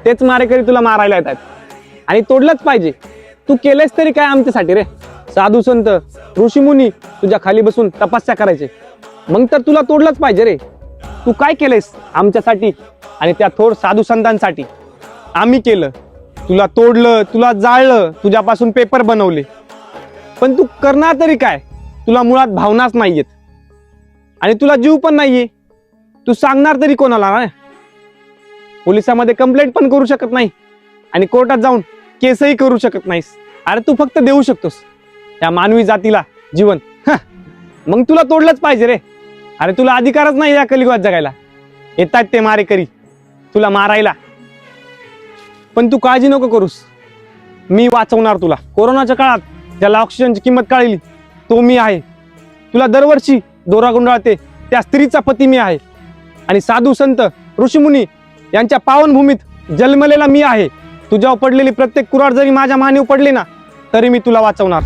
तेच मारेकरी तुला मारायला येतात आणि तोडलंच पाहिजे. तू केलेस तरी काय आमच्यासाठी रे. साधू संत ऋषीमुनी तुझ्या खाली बसून तपस्या करायचे, मग तर तुला तोडलंच पाहिजे रे. तू काय केलेस आमच्यासाठी आणि त्या थोर साधू संतांसाठी? आम्ही केलं, तुला तोडलं, तुला जाळलं, तुझ्यापासून पेपर बनवले, पण तू करणार तरी काय? तुला मुळात भावनाच नाहीयेत आणि तुला जीव पण नाहीये. तू सांगणार तरी कोणाला ना? पोलिसांमध्ये कंप्लेंट पण करू शकत नाही आणि कोर्टात जाऊन केसही करू शकत नाहीस. अरे तू फक्त देऊ शकतोस त्या मानवी जातीला जीवन. मग तुला तोडलंच पाहिजे रे. अरे तुला अधिकारच नाही या कलियुगात जगायला. येतात ते मारेकरी तुला मारायला, पण तू काळजी नको करूस, मी वाचवणार तुला. कोरोनाच्या काळात ज्याला ऑक्सिजनची किंमत कळली तो मी आहे. तुला दरवर्षी दोरा गुंडाळते त्या स्त्रीचा पती मी आहे आणि साधू संत ऋषीमुनी यांच्या पावनभूमीत जन्मलेला मी आहे. तुझ्यावर पडलेली प्रत्येक कुऱ्हाड जरी माझ्या मानेवर पडली ना, तरी मी तुला वाचवणार.